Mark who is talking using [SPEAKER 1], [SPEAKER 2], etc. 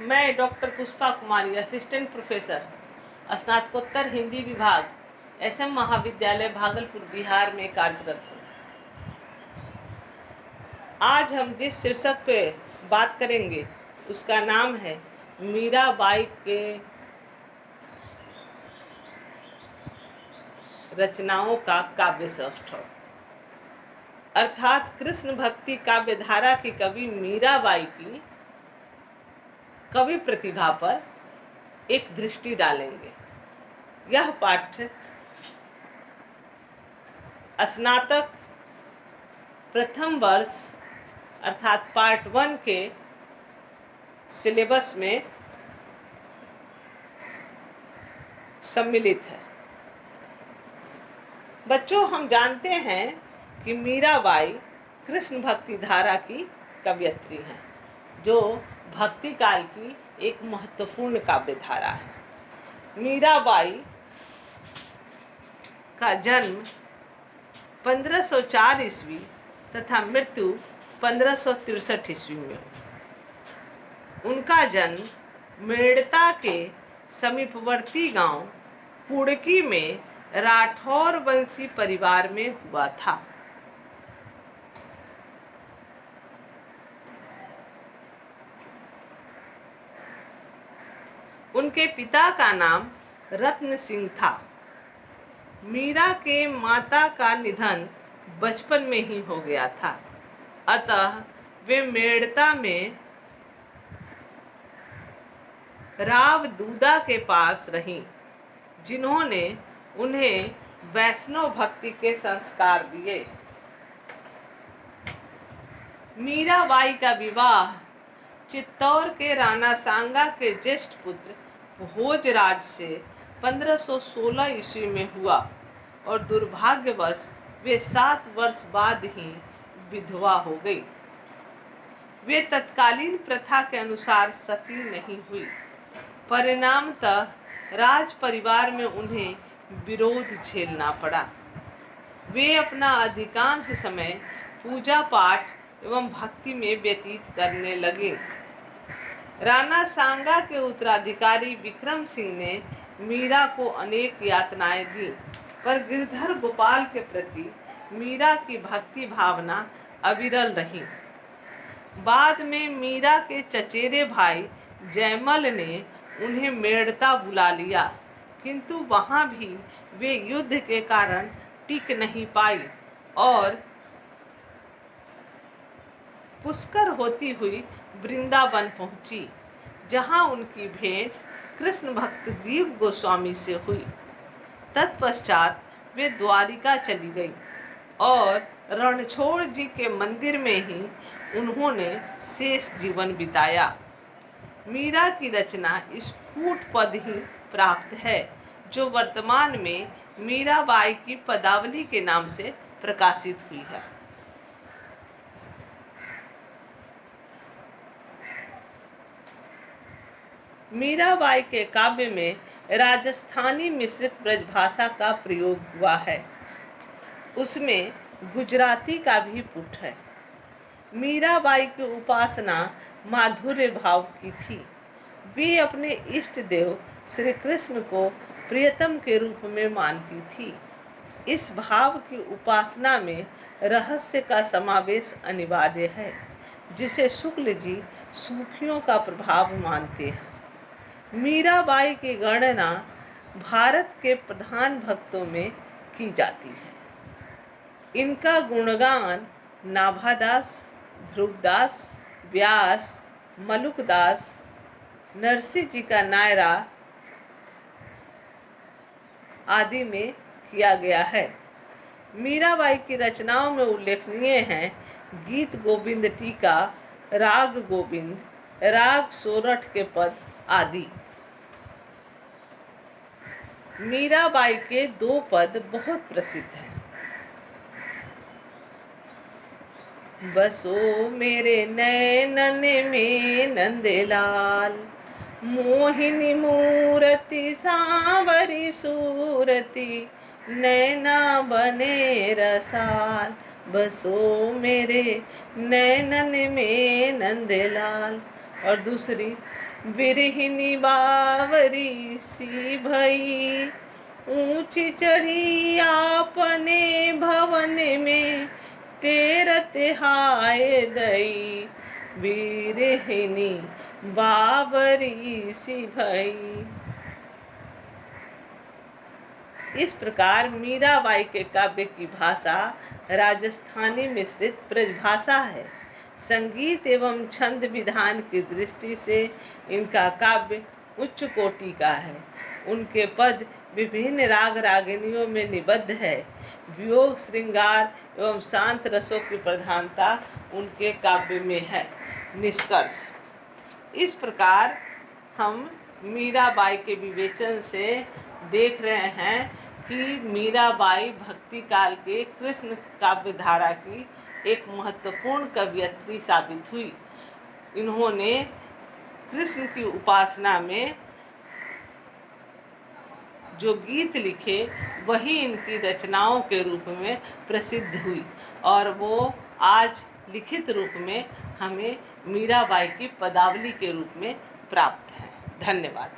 [SPEAKER 1] मैं डॉक्टर पुष्पा कुमारी, assistant professor, स्नातकोत्तर हिंदी विभाग, SM महाविद्यालय भागलपुर, बिहार में कार्यरत हूँ। आज हम जिस शीर्षक पे बात करेंगे उसका नाम है मीराबाई के रचनाओं का काव्य सौष्ठव, अर्थात कृष्ण भक्ति काव्य धारा की कवि मीराबाई की कवि प्रतिभा पर एक दृष्टि डालेंगे। यह पाठ्य स्नातक प्रथम वर्ष अर्थात पार्ट 1 के सिलेबस में सम्मिलित है। बच्चों, हम जानते हैं कि मीराबाई कृष्ण भक्ति धारा की कवयित्री हैं, जो भक्ति काल की एक महत्वपूर्ण काव्य धारा है। मीराबाई का जन्म 1504 ईस्वी तथा मृत्यु 1563 ईस्वी में हुई। उनका जन्म मेड़ता के समीपवर्ती गांव पुड़की में राठौर वंशी परिवार में हुआ था। उनके पिता का नाम रत्न सिंह था। मीरा के माता का निधन बचपन में ही हो गया था, अतः वे मेड़ता में राव दूदा के पास रहीं, जिन्होंने उन्हें वैष्णव भक्ति के संस्कार दिए। मीराबाई का विवाह चित्तौड़ के राणा सांगा के ज्येष्ठ पुत्र भोजराज से 1516 ईस्वी में हुआ और दुर्भाग्यवश वे 7 वर्ष बाद ही विधवा हो गई। वे तत्कालीन प्रथा के अनुसार सती नहीं हुई। परिणामतः राज परिवार में उन्हें विरोध झेलना पड़ा। वे अपना अधिकांश समय पूजा पाठ एवं भक्ति में व्यतीत करने लगे। राणा सांगा के उत्तराधिकारी विक्रम सिंह ने मीरा को अनेक यातनाएं दी, पर गिरधर गोपाल के प्रति मीरा की भक्ति भावना अविरल रही। बाद में मीरा के चचेरे भाई जयमल ने उन्हें मेड़ता बुला लिया, किंतु वहां भी वे युद्ध के कारण टिक नहीं पाई और पुष्कर होती हुई वृंदावन पहुंची, जहां उनकी भेंट कृष्ण भक्त जीव गोस्वामी से हुई। तत्पश्चात वे द्वारिका चली गई और रणछोड़ जी के मंदिर में ही उन्होंने शेष जीवन बिताया। मीरा की रचना स्फुट पद ही प्राप्त है, जो वर्तमान में मीराबाई की पदावली के नाम से प्रकाशित हुई है। मीराबाई के काव्य में राजस्थानी मिश्रित ब्रजभाषा का प्रयोग हुआ है। उसमें गुजराती का भी पुट है। मीराबाई की उपासना माधुर्य भाव की थी। वे अपने इष्ट देव श्री कृष्ण को प्रियतम के रूप में मानती थी। इस भाव की उपासना में रहस्य का समावेश अनिवार्य है, जिसे शुक्ल जी सूफियों का प्रभाव मानते हैं। मीराबाई की गणना भारत के प्रधान भक्तों में की जाती है। इनका गुणगान नाभादास, ध्रुवदास, व्यास, मलुकदास, नरसिंह जी का नायरा आदि में किया गया है। मीराबाई की रचनाओं में उल्लेखनीय हैं गीत गोविंद टीका, राग गोविंद, राग सोरठ के पद आदि। मीराबाई के 2 पद बहुत प्रसिद्ध हैं। बसो मेरे नैनन में नंदलाल, मोहिनी मूरति सांवरी सूरति, नैना बने रसाल। बसो मेरे नैनन में नंदलाल। और दूसरी, बिरहिनी बावरी सी भई, ऊंची चढ़ी आपने भवन में, टेरत हाय दई। बिरहिनी बावरी सी भई। इस प्रकार मीराबाई के काव्य की भाषा राजस्थानी मिश्रित ब्रजभाषा है। संगीत एवं छंद विधान की दृष्टि से इनका काव्य उच्च कोटि का है। उनके पद विभिन्न राग रागिनियों में निबद्ध है। वियोग, श्रृंगार एवं शांत रसों की प्रधानता उनके काव्य में है। निष्कर्ष: इस प्रकार हम मीराबाई के विवेचन से देख रहे हैं कि मीराबाई भक्ति काल के कृष्ण काव्य धारा की एक महत्वपूर्ण कवयित्री साबित हुई। इन्होंने कृष्ण की उपासना में जो गीत लिखे वही इनकी रचनाओं के रूप में प्रसिद्ध हुई और वो आज लिखित रूप में हमें मीराबाई की पदावली के रूप में प्राप्त है। धन्यवाद।